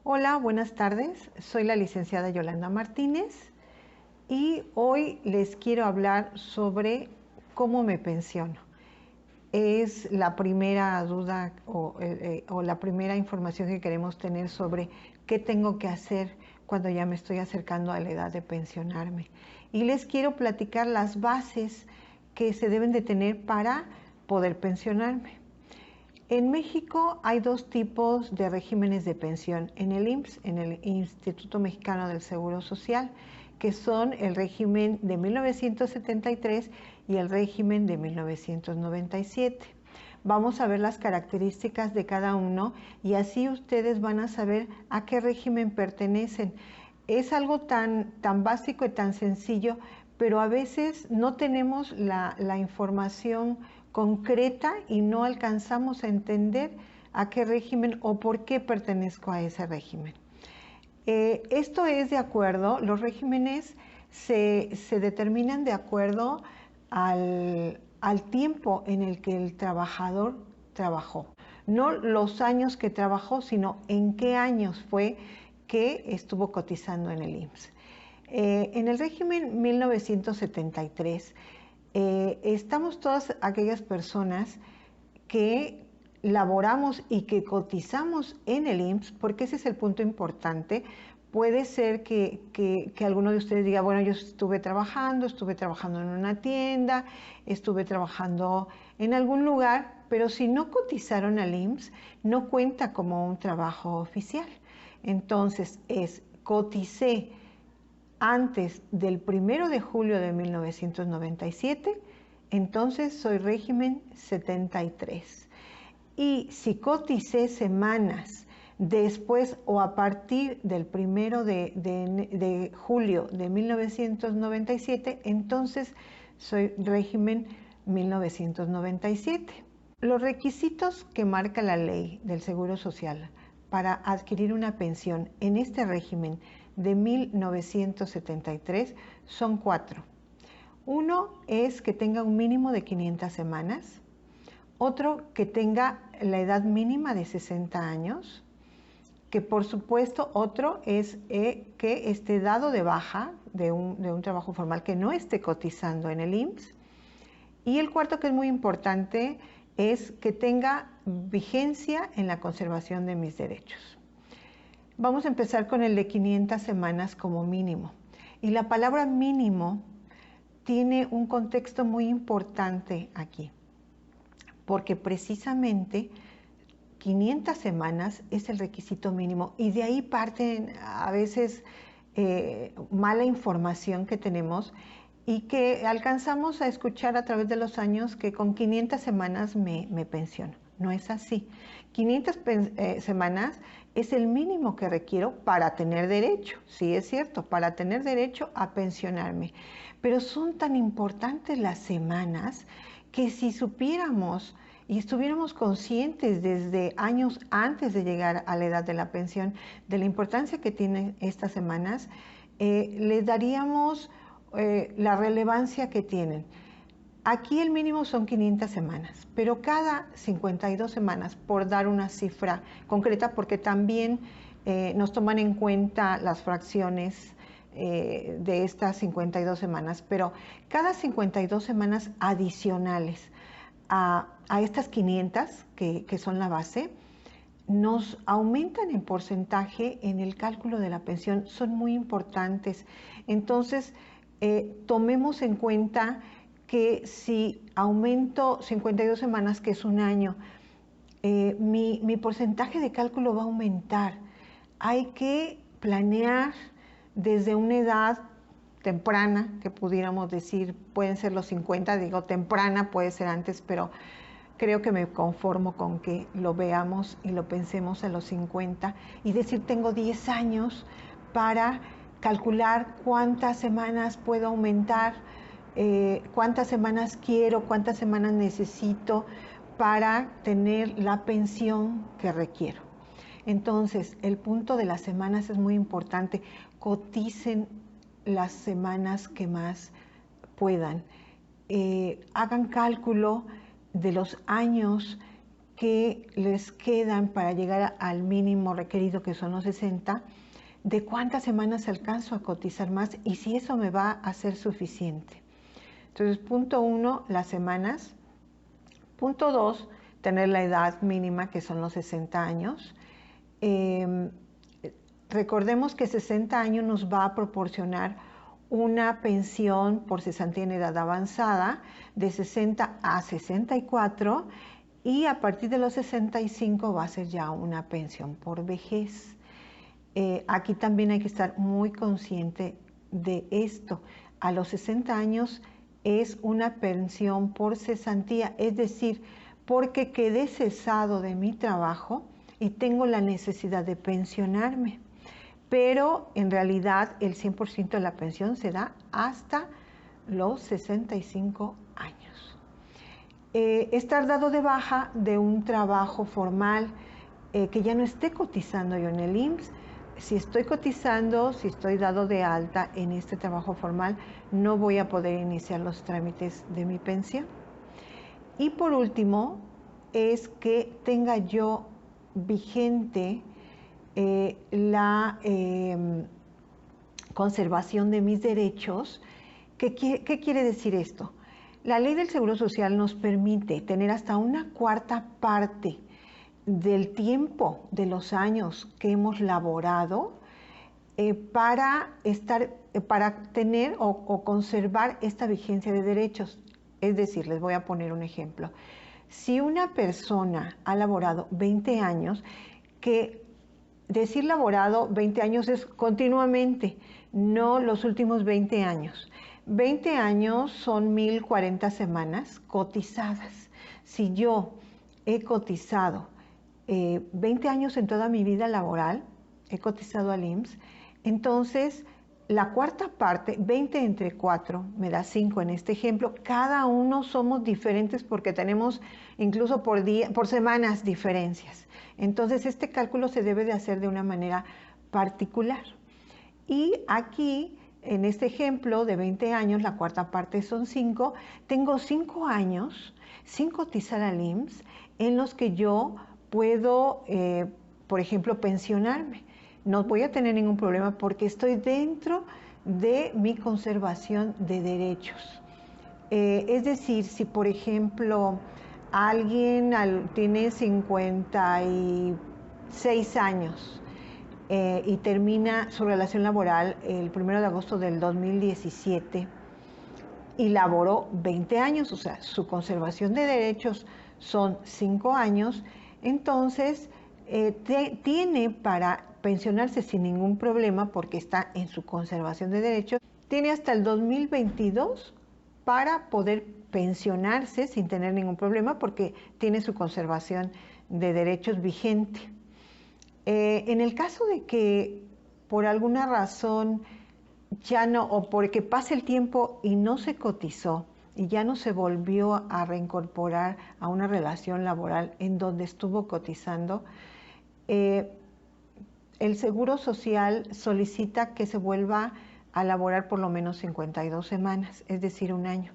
Hola, buenas tardes. Soy la licenciada Yolanda Martínez y hoy les quiero hablar sobre cómo me pensiono. Es la primera duda o la primera información que queremos tener sobre qué tengo que hacer cuando ya me estoy acercando a la edad de pensionarme. Y les quiero platicar las bases que se deben de tener para poder pensionarme. En México hay dos tipos de regímenes de pensión en el IMSS, en el Instituto Mexicano del Seguro Social, que son el régimen de 1973 y el régimen de 1997. Vamos a ver las características de cada uno y así ustedes van a saber a qué régimen pertenecen. Es algo tan básico y tan sencillo, pero a veces no tenemos la información concreta y no alcanzamos a entender a qué régimen o por qué pertenezco a ese régimen. Esto es de acuerdo, los regímenes se determinan de acuerdo al tiempo en el que el trabajador trabajó. No los años que trabajó, sino en qué años fue que estuvo cotizando en el IMSS. En el régimen 1973, estamos todas aquellas personas que laboramos y que cotizamos en el IMSS, porque ese es el punto importante. Puede ser que alguno de ustedes diga, bueno, yo estuve trabajando en una tienda, estuve trabajando en algún lugar, pero si no cotizaron al IMSS, no cuenta como un trabajo oficial. Entonces, coticé antes del 1 de julio de 1997, entonces soy régimen 73. Y si coticé semanas después o a partir del 1 de julio de 1997, entonces soy régimen 1997. Los requisitos que marca la ley del Seguro Social para adquirir una pensión en este régimen de 1973 son 4. Uno es que tenga un mínimo de 500 semanas, otro que tenga la edad mínima de 60 años, que por supuesto otro es que esté dado de baja de un trabajo formal, que no esté cotizando en el IMSS, y el cuarto, que es muy importante, es que tenga vigencia en la conservación de mis derechos. Vamos a empezar con el de 500 semanas como mínimo. Y la palabra mínimo tiene un contexto muy importante aquí, porque precisamente 500 semanas es el requisito mínimo y de ahí parte a veces mala información que tenemos y que alcanzamos a escuchar a través de los años que con 500 semanas me pensiono. No es así. 500 semanas es el mínimo que requiero para tener derecho, sí es cierto, para tener derecho a pensionarme. Pero son tan importantes las semanas que si supiéramos y estuviéramos conscientes desde años antes de llegar a la edad de la pensión de la importancia que tienen estas semanas, les daríamos la relevancia que tienen. Aquí el mínimo son 500 semanas, pero cada 52 semanas, por dar una cifra concreta, porque también nos toman en cuenta las fracciones de estas 52 semanas, pero cada 52 semanas adicionales a estas 500, que son la base, nos aumentan en porcentaje en el cálculo de la pensión, son muy importantes. Entonces, tomemos en cuenta que si aumento 52 semanas, que es un año, mi porcentaje de cálculo va a aumentar. Hay que planear desde una edad temprana, que pudiéramos decir, pueden ser los 50, digo temprana, puede ser antes, pero creo que me conformo con que lo veamos y lo pensemos a los 50 y decir, tengo 10 años para calcular cuántas semanas puedo aumentar, cuántas semanas quiero, cuántas semanas necesito para tener la pensión que requiero. Entonces, el punto de las semanas es muy importante. Coticen las semanas que más puedan. Hagan cálculo de los años que les quedan para llegar al mínimo requerido, que son los 60, de cuántas semanas alcanzo a cotizar más y si eso me va a ser suficiente. Entonces, punto 1, las semanas. Punto 2, tener la edad mínima, que son los 60 años. Recordemos que 60 años nos va a proporcionar una pensión por cesantía en edad avanzada de 60 a 64 y a partir de los 65 va a ser ya una pensión por vejez. Aquí también hay que estar muy consciente de esto. A los 60 años es una pensión por cesantía, es decir, porque quedé cesado de mi trabajo y tengo la necesidad de pensionarme. Pero en realidad el 100% de la pensión se da hasta los 65 años. Estar dado de baja de un trabajo formal que ya no esté cotizando yo en el IMSS. Si estoy cotizando, si estoy dado de alta en este trabajo formal, no voy a poder iniciar los trámites de mi pensión. Y por último, es que tenga yo vigente la conservación de mis derechos. ¿Qué quiere decir esto? La ley del Seguro Social nos permite tener hasta una cuarta parte del tiempo, de los años que hemos laborado para tener o conservar esta vigencia de derechos. Es decir, les voy a poner un ejemplo. Si una persona ha laborado 20 años, que decir laborado 20 años es continuamente, no los últimos 20 años. 20 años son 1040 semanas cotizadas. Si yo he cotizado 20 años en toda mi vida laboral, he cotizado al IMSS, entonces la cuarta parte, 20 entre 4, me da 5 en este ejemplo. Cada uno somos diferentes porque tenemos incluso por semanas diferencias. Entonces este cálculo se debe de hacer de una manera particular. Y aquí, en este ejemplo de 20 años, la cuarta parte son 5, tengo 5 años sin cotizar al IMSS en los que yo puedo, por ejemplo, pensionarme. No voy a tener ningún problema porque estoy dentro de mi conservación de derechos. Es decir, si por ejemplo alguien tiene 56 años y termina su relación laboral el 1 de agosto del 2017 y laboró 20 años, o sea, su conservación de derechos son 5 años, entonces tiene para pensionarse sin ningún problema porque está en su conservación de derechos. Tiene hasta el 2022 para poder pensionarse sin tener ningún problema porque tiene su conservación de derechos vigente. En el caso de que por alguna razón ya no, o porque pase el tiempo y no se cotizó y ya no se volvió a reincorporar a una relación laboral en donde estuvo cotizando, el Seguro Social solicita que se vuelva a laborar por lo menos 52 semanas, es decir, un año,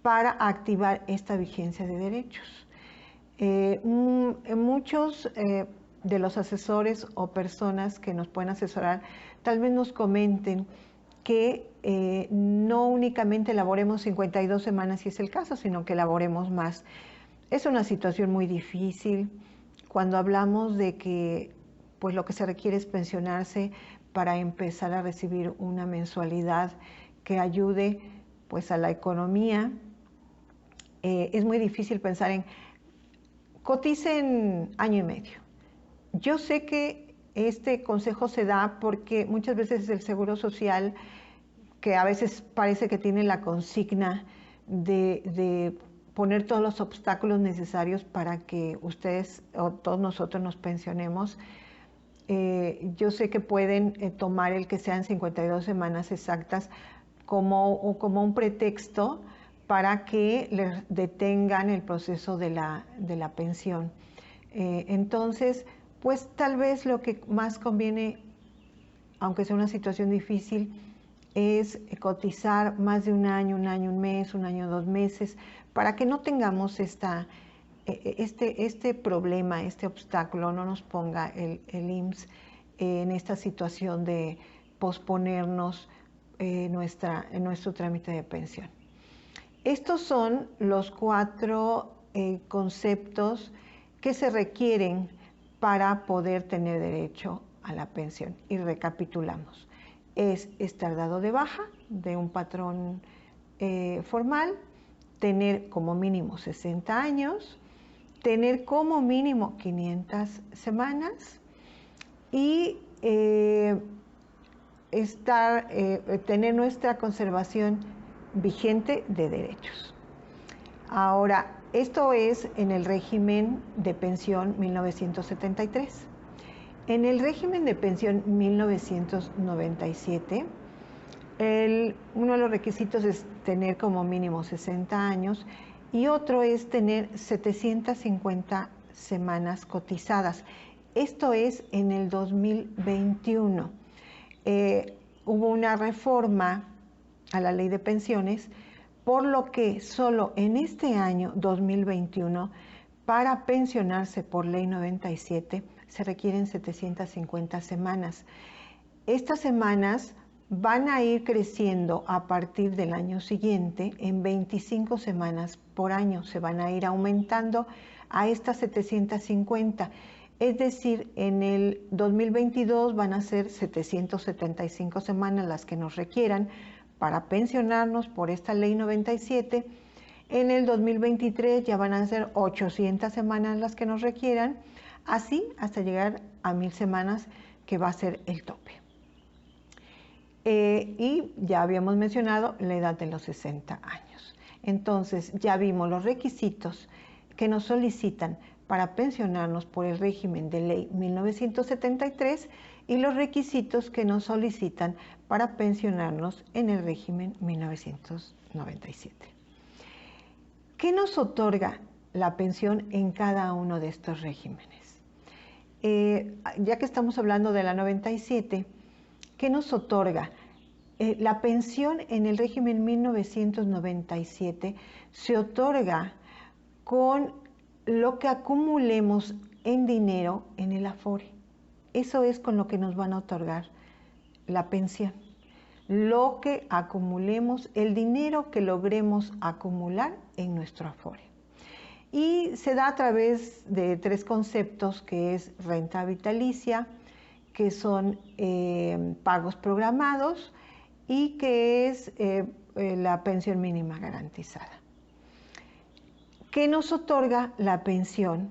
para activar esta vigencia de derechos. Muchos de los asesores o personas que nos pueden asesorar tal vez nos comenten que no únicamente laboremos 52 semanas si es el caso, sino que laboremos más. Es una situación muy difícil cuando hablamos de que pues lo que se requiere es pensionarse para empezar a recibir una mensualidad que ayude pues a la economía. Es muy difícil pensar en coticen año y medio. Yo sé que este consejo se da porque muchas veces el Seguro Social, que a veces parece que tiene la consigna de poner todos los obstáculos necesarios para que ustedes o todos nosotros nos pensionemos, yo sé que pueden tomar el que sean 52 semanas exactas como un pretexto para que les detengan el proceso de la pensión. Entonces, pues tal vez lo que más conviene, aunque sea una situación difícil, es cotizar más de un año, un mes, un año, 2 meses, para que no tengamos esta este problema, este obstáculo no nos ponga el IMSS en esta situación de posponernos nuestro trámite de pensión. Estos son los 4 conceptos que se requieren para poder tener derecho a la pensión. Y recapitulamos. Es estar dado de baja de un patrón formal, tener como mínimo 60 años, tener como mínimo 500 semanas y tener nuestra conservación vigente de derechos. Ahora, esto es en el régimen de pensión 1973. En el régimen de pensión 1997, uno de los requisitos es tener como mínimo 60 años y otro es tener 750 semanas cotizadas. Esto es en el 2021. Hubo una reforma a la ley de pensiones, por lo que solo en este año 2021, para pensionarse por ley 97, se requieren 750 semanas. Estas semanas van a ir creciendo a partir del año siguiente en 25 semanas por año. Se van a ir aumentando a estas 750. Es decir, en el 2022 van a ser 775 semanas las que nos requieran para pensionarnos por esta ley 97. En el 2023 ya van a ser 800 semanas las que nos requieran, así hasta llegar a 1000 semanas, que va a ser el tope. Y ya habíamos mencionado la edad de los 60 años. Entonces ya vimos los requisitos que nos solicitan para pensionarnos por el régimen de ley 1973 y los requisitos que nos solicitan para pensionarnos en el régimen 1997. ¿Qué nos otorga la pensión en cada uno de estos regímenes? Ya que estamos hablando de la 97, ¿qué nos otorga? La pensión en el régimen 1997 se otorga con lo que acumulemos en dinero en el Afore. Eso es con lo que nos van a otorgar la pensión. Lo que acumulemos, el dinero que logremos acumular en nuestro Afore. Y se da a través de 3 conceptos, que es renta vitalicia, que son pagos programados y que es la pensión mínima garantizada. ¿Qué nos otorga la pensión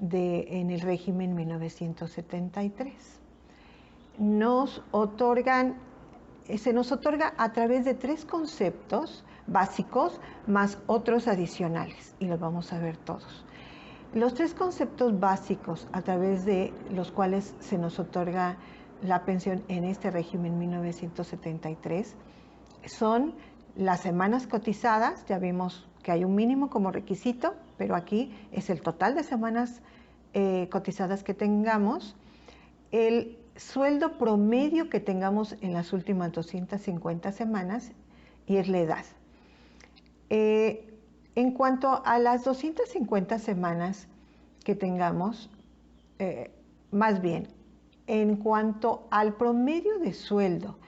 en el régimen 1973? Se nos otorga a través de 3 conceptos básicos más otros adicionales, y los vamos a ver todos. Los 3 conceptos básicos a través de los cuales se nos otorga la pensión en este régimen 1973 son las semanas cotizadas. Ya vimos que hay un mínimo como requisito, pero aquí es el total de semanas cotizadas que tengamos, el sueldo promedio que tengamos en las últimas 250 semanas y es la edad. En cuanto a las 250 semanas que tengamos, más bien, en cuanto al promedio de sueldo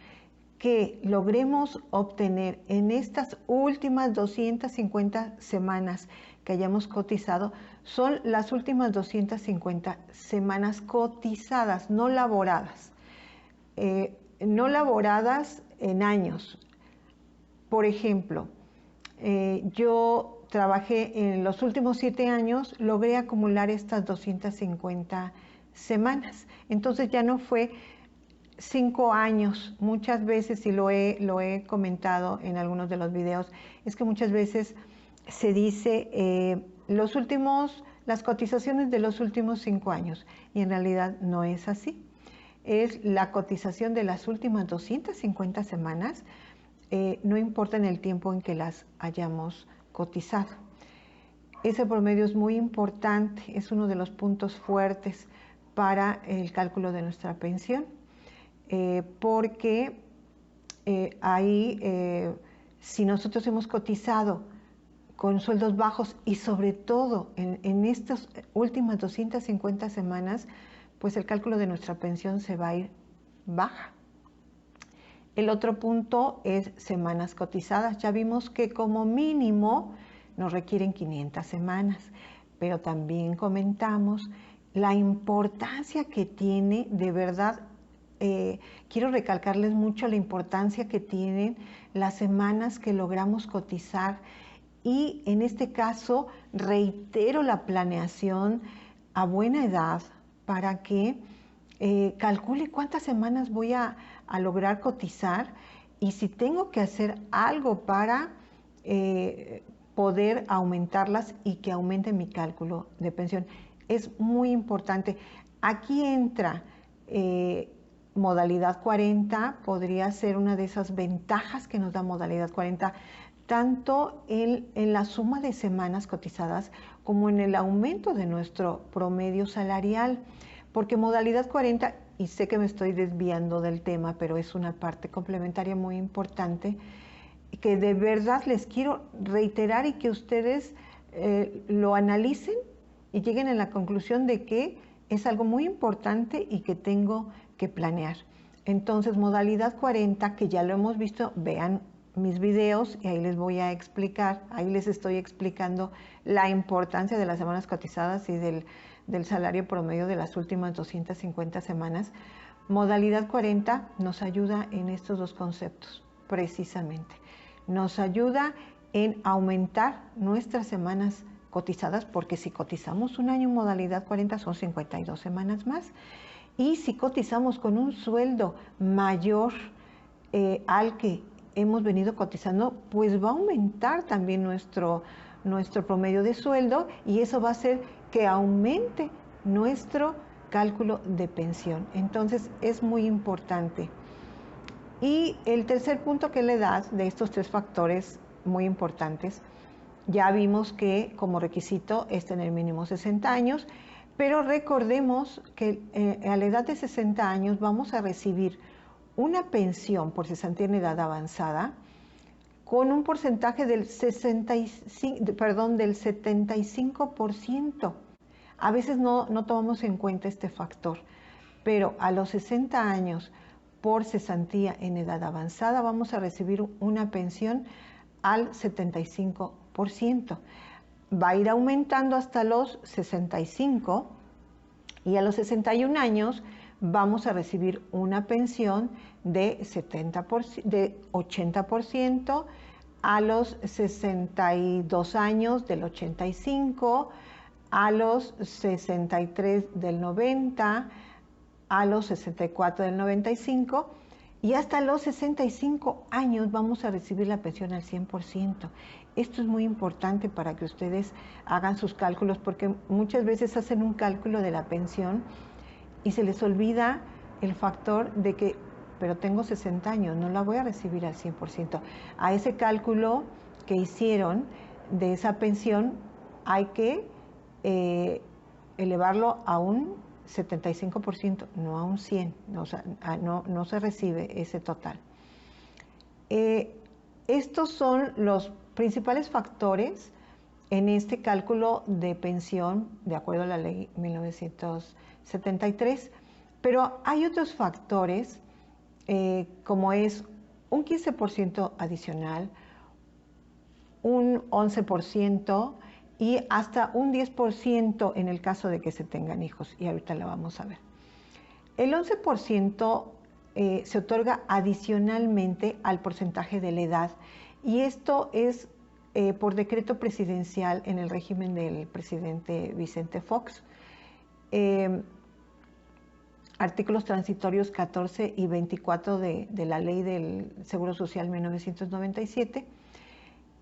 que logremos obtener en estas últimas 250 semanas que hayamos cotizado, son las últimas 250 semanas cotizadas, no laboradas. No laboradas en años. Por ejemplo, yo trabajé en los últimos 7 años, logré acumular estas 250 semanas. Entonces ya no fue 5 años. Muchas veces, y lo he comentado en algunos de los videos, es que muchas veces se dice las cotizaciones de los últimos 5 años, y en realidad no es así. Es la cotización de las últimas 250 semanas, no importa en el tiempo en que las hayamos cotizado. Ese promedio es muy importante, es uno de los puntos fuertes para el cálculo de nuestra pensión, porque ahí, si nosotros hemos cotizado con sueldos bajos y sobre todo en estas últimas 250 semanas, pues el cálculo de nuestra pensión se va a ir baja. El otro punto es semanas cotizadas. Ya vimos que como mínimo nos requieren 500 semanas, pero también comentamos la importancia que tiene, de verdad, quiero recalcarles mucho la importancia que tienen las semanas que logramos cotizar. Y en este caso, reitero la planeación a buena edad para que calcule cuántas semanas voy a lograr cotizar y si tengo que hacer algo para poder aumentarlas y que aumente mi cálculo de pensión. Es muy importante. Aquí entra modalidad 40, podría ser una de esas ventajas que nos da modalidad 40, tanto en la suma de semanas cotizadas como en el aumento de nuestro promedio salarial, porque modalidad 40, y sé que me estoy desviando del tema, pero es una parte complementaria muy importante, que de verdad les quiero reiterar y que ustedes lo analicen y lleguen a la conclusión de que es algo muy importante y que tengo que planear. Entonces, modalidad 40, que ya lo hemos visto, vean mis videos y ahí les voy a explicar, ahí les estoy explicando la importancia de las semanas cotizadas y del salario promedio de las últimas 250 semanas. Modalidad 40 nos ayuda en estos dos conceptos, precisamente. Nos ayuda en aumentar nuestras semanas cotizadas, porque si cotizamos un año en modalidad 40 son 52 semanas más. Y si cotizamos con un sueldo mayor al que hemos venido cotizando, pues va a aumentar también nuestro promedio de sueldo y eso va a hacer que aumente nuestro cálculo de pensión. Entonces es muy importante. Y el tercer punto que le das de estos tres factores muy importantes, ya vimos que como requisito es tener mínimo 60 años, pero recordemos que a la edad de 60 años vamos a recibir una pensión por cesantía en edad avanzada con un porcentaje del 75%. A veces no tomamos en cuenta este factor, pero a los 60 años por cesantía en edad avanzada vamos a recibir una pensión al 75%. Va a ir aumentando hasta los 65 y a los 61 años vamos a recibir una pensión de 80%, a los 62 años del 85%, a los 63 del 90%, a los 64 del 95% y hasta los 65 años vamos a recibir la pensión al 100%. Esto es muy importante para que ustedes hagan sus cálculos porque muchas veces hacen un cálculo de la pensión y se les olvida el factor de que, pero tengo 60 años, no la voy a recibir al 100%. A ese cálculo que hicieron de esa pensión hay que elevarlo a un 75%, no a un 100%, o sea, no se recibe ese total. Estos son los principales factores en este cálculo de pensión, de acuerdo a la ley 1973, pero hay otros factores como es un 15% adicional, un 11% y hasta un 10% en el caso de que se tengan hijos, y ahorita la vamos a ver. El 11% se otorga adicionalmente al porcentaje de la edad, y esto es por decreto presidencial en el régimen del presidente Vicente Fox. Artículos transitorios 14 y 24 de la Ley del Seguro Social 1997,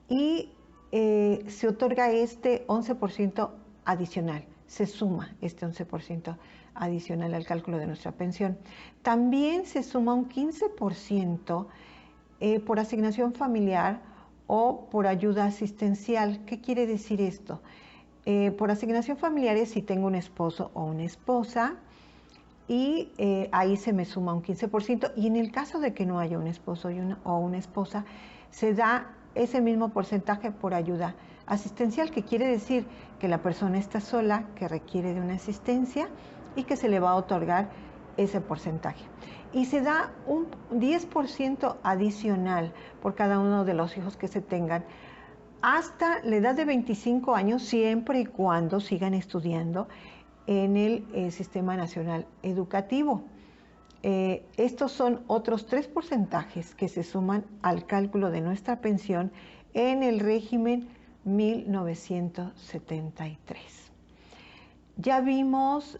y se otorga este 11% adicional, se suma este 11% adicional al cálculo de nuestra pensión. También se suma un 15% por asignación familiar o por ayuda asistencial. ¿Qué quiere decir esto? Por asignación familiar es si tengo un esposo o una esposa, y ahí se me suma un 15%, y en el caso de que no haya un esposo o una esposa, se da ese mismo porcentaje por ayuda asistencial, que quiere decir que la persona está sola, que requiere de una asistencia y que se le va a otorgar ese porcentaje. Y se da un 10% adicional por cada uno de los hijos que se tengan hasta la edad de 25 años, siempre y cuando sigan estudiando en el Sistema Nacional Educativo. Estos son otros 3 porcentajes que se suman al cálculo de nuestra pensión en el régimen 1973. Ya vimos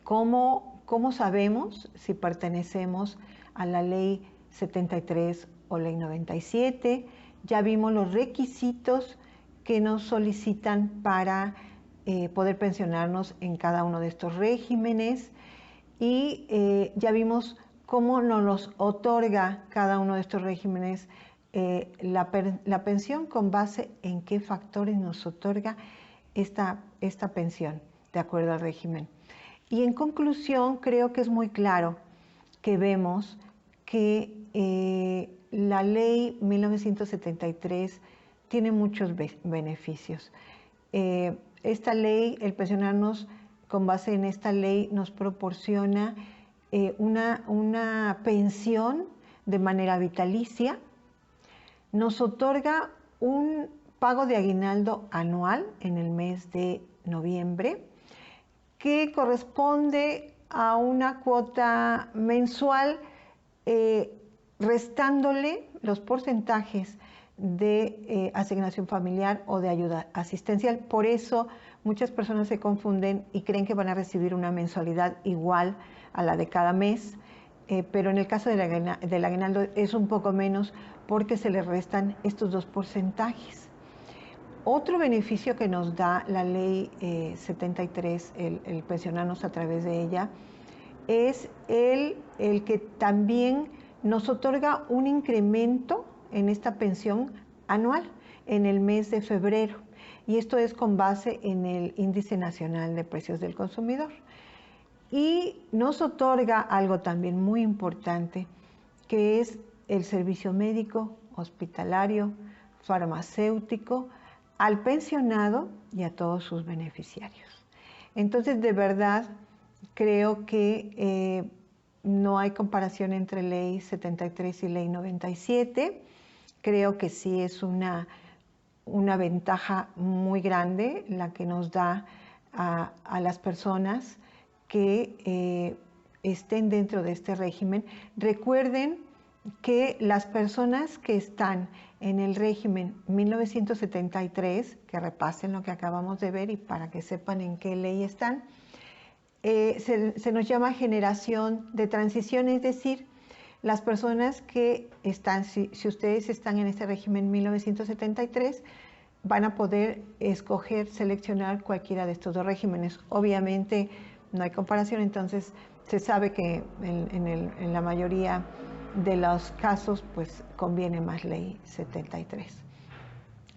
cómo sabemos si pertenecemos a la ley 73 o ley 97. Ya vimos los requisitos que nos solicitan para poder pensionarnos en cada uno de estos regímenes. Y ya vimos cómo nos los otorga cada uno de estos regímenes la pensión, con base en qué factores nos otorga esta pensión de acuerdo al régimen. Y en conclusión, creo que es muy claro que vemos que la ley 1973 tiene muchos beneficios. Esta ley, el pensionarnos con base en esta ley, nos proporciona una pensión de manera vitalicia, nos otorga un pago de aguinaldo anual en el mes de noviembre, que corresponde a una cuota mensual, restándole los porcentajes de asignación familiar o de ayuda asistencial. Por eso muchas personas se confunden y creen que van a recibir una mensualidad igual a la de cada mes, pero en el caso del aguinaldo es un poco menos, porque se le restan estos 2 porcentajes. Otro beneficio que nos da la ley 73, el pensionarnos a través de ella, es el que también nos otorga un incremento en esta pensión anual en el mes de febrero. Y esto es con base en el Índice Nacional de Precios del Consumidor. Y nos otorga algo también muy importante, que es el servicio médico, hospitalario, farmacéutico, al pensionado y a todos sus beneficiarios. Entonces, de verdad, creo que no hay comparación entre ley 73 y ley 97. Creo que sí es una ventaja muy grande la que nos da a las personas que estén dentro de este régimen. Recuerden que las personas que están en el régimen 1973, que repasen lo que acabamos de ver y para que sepan en qué ley están, se nos llama generación de transición, es decir, las personas que están, si ustedes están en este régimen 1973, van a poder escoger, seleccionar cualquiera de estos 2 regímenes. Obviamente no hay comparación, entonces se sabe que en la mayoría de los casos pues conviene más ley 73.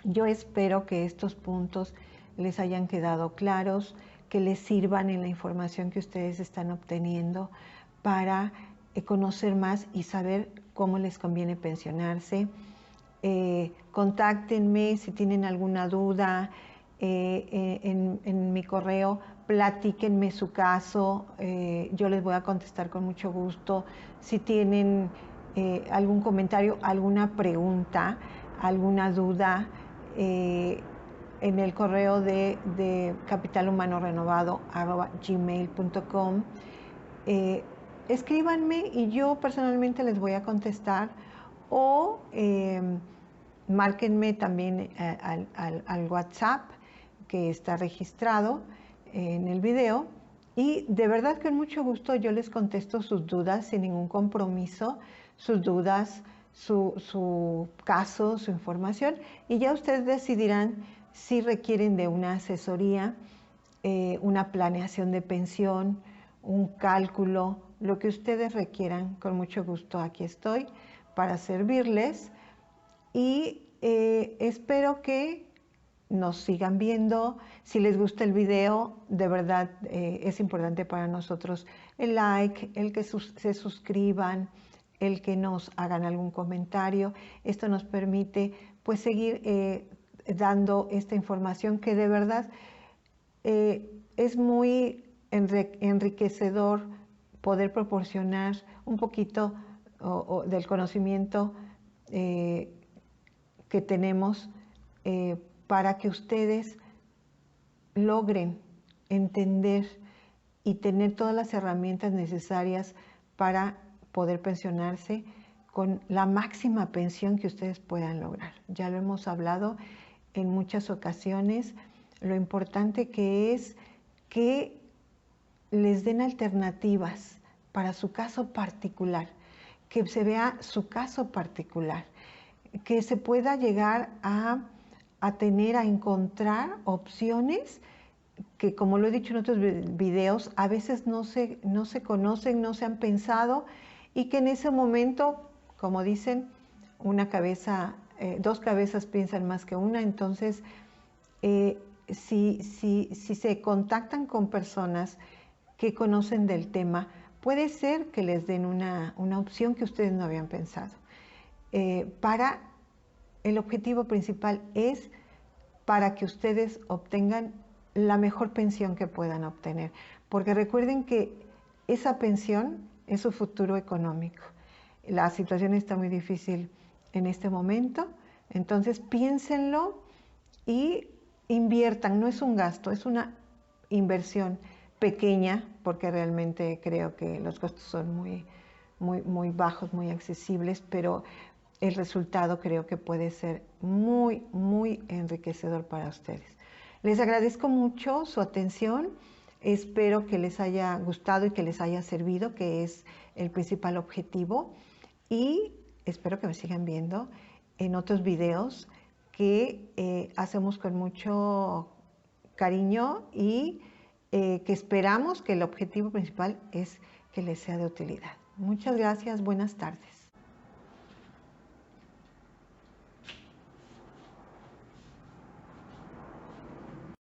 Yo espero que estos puntos les hayan quedado claros, que les sirvan en la información que ustedes están obteniendo para conocer más y saber cómo les conviene pensionarse. Contáctenme si tienen alguna duda en mi correo, platíquenme su caso, yo les voy a contestar con mucho gusto. Si tienen algún comentario, alguna pregunta, alguna duda, en el correo de capitalhumanorenovado@gmail.com, escríbanme y yo personalmente les voy a contestar, o márquenme también al WhatsApp que está registrado en el video, y de verdad que con mucho gusto yo les contesto sus dudas sin ningún compromiso, sus dudas, su caso, su información, y ya ustedes decidirán si requieren de una asesoría, una planeación de pensión, un cálculo, lo que ustedes requieran. Con mucho gusto aquí estoy para servirles, y espero que nos sigan viendo. Si les gusta el video, de verdad es importante para nosotros el like, el que se suscriban, el que nos hagan algún comentario. Esto nos permite pues seguir dando esta información que de verdad es muy enriquecedor poder proporcionar un poquito del conocimiento que tenemos para que ustedes logren entender y tener todas las herramientas necesarias para poder pensionarse con la máxima pensión que ustedes puedan lograr. Ya lo hemos hablado en muchas ocasiones, lo importante que es que les den alternativas para su caso particular, que se vea su caso particular, que se pueda llegar a tener, a encontrar opciones que, como lo he dicho en otros videos, a veces no se conocen, no se han pensado, y que en ese momento, como dicen, dos cabezas piensan más que una. Entonces, si se contactan con personas que conocen del tema, puede ser que les den una opción que ustedes no habían pensado. El objetivo principal es para que ustedes obtengan la mejor pensión que puedan obtener, porque recuerden que esa pensión es su futuro económico. La situación está muy difícil en este momento, entonces piénsenlo y inviertan. No es un gasto, es una inversión pequeña, porque realmente creo que los costos son muy bajos, muy accesibles, pero el resultado creo que puede ser muy enriquecedor para ustedes. Les agradezco mucho su atención, espero que les haya gustado y que les haya servido, que es el principal objetivo, y espero que me sigan viendo en otros videos que hacemos con mucho cariño y que esperamos que el objetivo principal es que les sea de utilidad. Muchas gracias, buenas tardes.